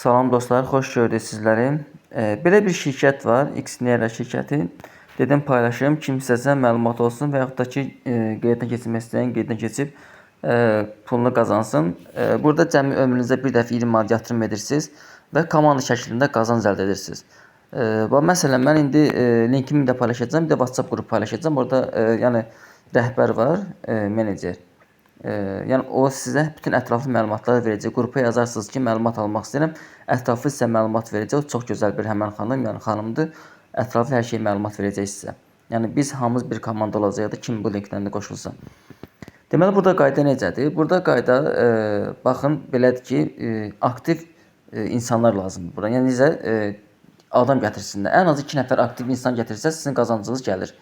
Salam dostlar, xoş gördük sizləri. Belə bir şirkət var, Xnera şirkəti. Dedim paylaşım, kimsəsə məlumat olsun və yaxud da ki, qeyddən keçirmək istəyən qeyddən keçib pulunu qazansın. Burada cəmi ömrünüzdə bir dəfə 20 manat yatırım edirsiniz və komanda şəklində qazanc əldə edirsiniz. Məsələn, mən indi linkimi də paylaşacağım, bir də WhatsApp qrupu paylaşacağım. Orada yəni rəhbər var, menecer. Yəni o sizə bütün ətraflı məlumatları verəcək. Qrupa yazarsınız ki, məlumat almaq istəyirəm. Ətraflı sizə məlumat verəcək. O çox gözəl bir həmən xanım, yəni xanımdır. Ətraflı hər şey məlumat verəcək sizə. Yəni biz hamımız bir komanda olacağıq, kim bu linkdən də qoşulsa. Deməli burada qayda necədir? Burada qayda baxın belədir ki, aktiv insanlar lazımdır bura. Yəni necə adam gətirsinlər. Ən az 2 nəfər aktiv insan gətirsəz sizin qazancınız gəlir.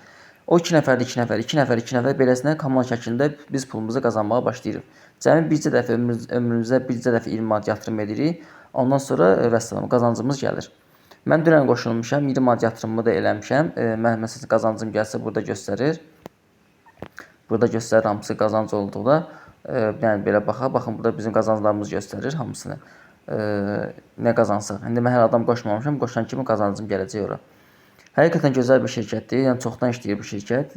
O 2 nəfərdə 2 nəfər, 2 nəfər, 2 nəfər beləsinə komand şəklində biz pulumuzu qazanmağa başlayırıq. Cəmi bircə dəfə ömrümüzdə bircə dəfə 20 manat yatırım edirik. Ondan sonra vəssalam qazancımız gəlir. Mən dünən qoşulmuşam, 20 manat yatırımımı da eləmişəm. Mən məsələn qazancım gəlsə burada göstərir. Burada göstərir hamısı qazanc olduqda. Yəni belə baxın burada bizim qazanclarımız göstərir hamısını. Nə qazansaq. İndi mən hər adam qoşmamışam, qoşan kimi qazancım gələcək ora. Həqiqətən gözəl bir şirkətdir. Yəni çoxdan işləyir bu şirkət.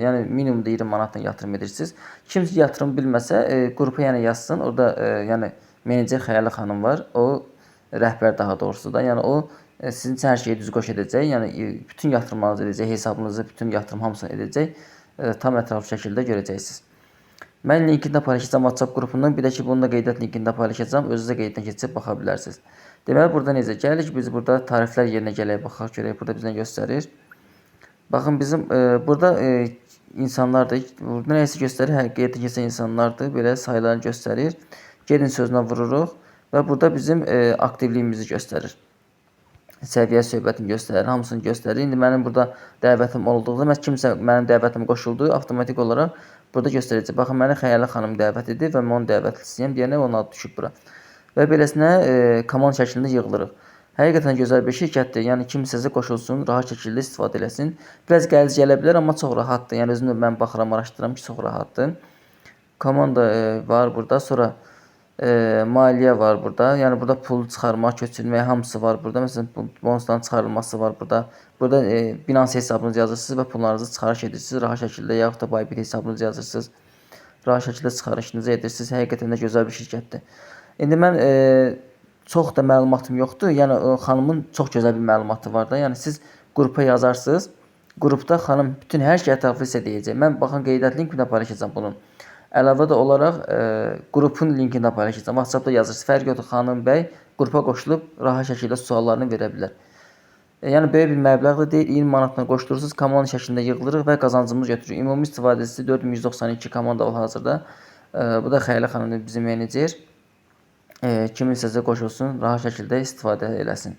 Yəni minimumda 20 manatla yatırım edirsiniz. Kimsə yatırım bilməsə, qrupa yəni yazsın. Orada yəni menecer Xəyalı xanım var. O rəhbər daha doğrusu da. Yəni o sizin üçün hər şeyi düz qoş edəcək. Yəni bütün yatırımlarınızı edəcək, hesabınızı, bütün yatırım hamısını edəcək. Tam ətraflı şəkildə görəcəksiniz. Mən linkində paylaşacağım WhatsApp qrupundan. Bir də ki, bunu da qeydiyyat linkində paylaşacağım. Özünüzə qeyddən keçib baxa bilərsiniz. Deməli, burada necə gəlirik? Biz burada tariflər yerinə gələk, baxaq, görək. Burada bizə göstərir. Baxın, bizim burada insanlardır. Burada nəyəsə göstərir? Qeyddən keçən insanlardır. Belə sayılarını göstərir. Gedin sözünə vururuq və burada bizim aktivliyimizi göstərir. Səviyyə söhbətini göstərir, hamısını göstərir. İndi mənim burada dəvətim olduğunda, kimsə mənim dəvətim qoşuldu, avtomatik olaraq burada göstərəcək. Baxın, məni Xəyalı xanım dəvət edir və mən onun dəvətlisiyəm deyənə onun adı düşüb bura. Və beləsinə komand şəklində yığılırıq. Həqiqətən gözəl bir şirkətdir. Yəni kimsəsə qoşulsun, rahat şəkildə istifadə eləsin. Biraz gəlici gələ bilər, amma çox rahatdır. Yəni özümdə mən baxıram, araşdırıram ki, çox rahatdır. Komanda var burada, sonra maliyyə var burada. Yəni burada pul çıxarmaq, köçürmək hamısı var burada. Məsələn, bonusların çıxarılması var burada. Burada Binance hesabınızı yazırsınız və pullarınızı çıxarış edirsiniz. Rahat şəkildə yaxud da Bybit hesabınızı yazırsınız. Rahat şəkildə çıxarışınızı edirsiniz. Həqiqətən də gözəl bir şirkətdir. İndi mən çox da məlumatım yoxdur. Yəni xanımın çox gözəl bir məlumatı var da. Yəni siz qrupa yazarsınız. Qrupda xanım bütün hər şey ətraflı sizə deyəcək. Mən baxın qeydiyyat linkində paylaşacağam bunun. Əlavə də olaraq qrupun linkində paylaşacağam. WhatsAppda yazırsınız. Fərq yoxdur, xanım bəy qrupa qoşulub rahat şəkildə suallarını verə bilər. Yəni böyük bir məbləğ də deyil, 20 manatla qoşulursunuz, komanda şəklində yığılırıq və qazancımız götürürük. Ümumi istifadəsi 4192 komanda hal-hazırda. Bu da Xəyalı xanımdır, bizim menecer. Kiminsə qoşulsun, rahat şəkildə istifadə eləsin.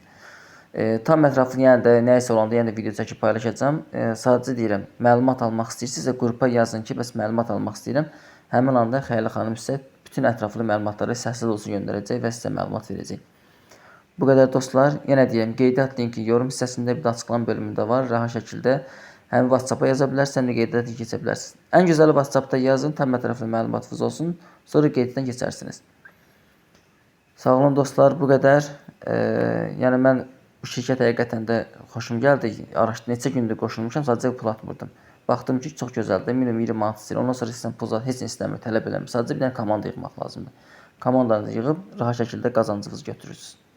Tam ətraflı yəni də nəysə olanda yəni video çəkib paylaşacağam. Sadəcə deyirəm, məlumat almaq istəyirsinizsə qrupa yazın ki, bəs məlumat almaq istəyirəm. Həmin anda Xəyalı xanım sizə bütün ətraflı məlumatları səssiz olsun göndərəcək və sizə məlumat verəcək. Bu qədər dostlar. Yenə deyəm, qeydiyyat linki yorum hissəsində, bir də açıqlama bölümündə var. Rahat şəkildə həm WhatsApp-a yaza bilərsiniz, həm də qeydiyyat linki keçə bilərsiniz. Ən gözəli WhatsApp-da yazın, tam ətraflı məlumatınız olsun. Sonra qeydiyyatdan keçərsiniz. Sağ olun dostlar, bu qədər. Yəni mən bu şirkət həqiqətən də xoşum gəldi. Neçə gündür qoşulmuşam, sadəcə pul atmırdım. Baxdım ki, çox gözəldir. Minimum 20 manat istəyir. Ondan sonra sizdən pul heç nə istəmir, tələb eləmir. Sadəcə bir dənə komanda yığmaq lazımdır. Komandanızı yığıb rahat şəkildə qazancınızı götürürsünüz.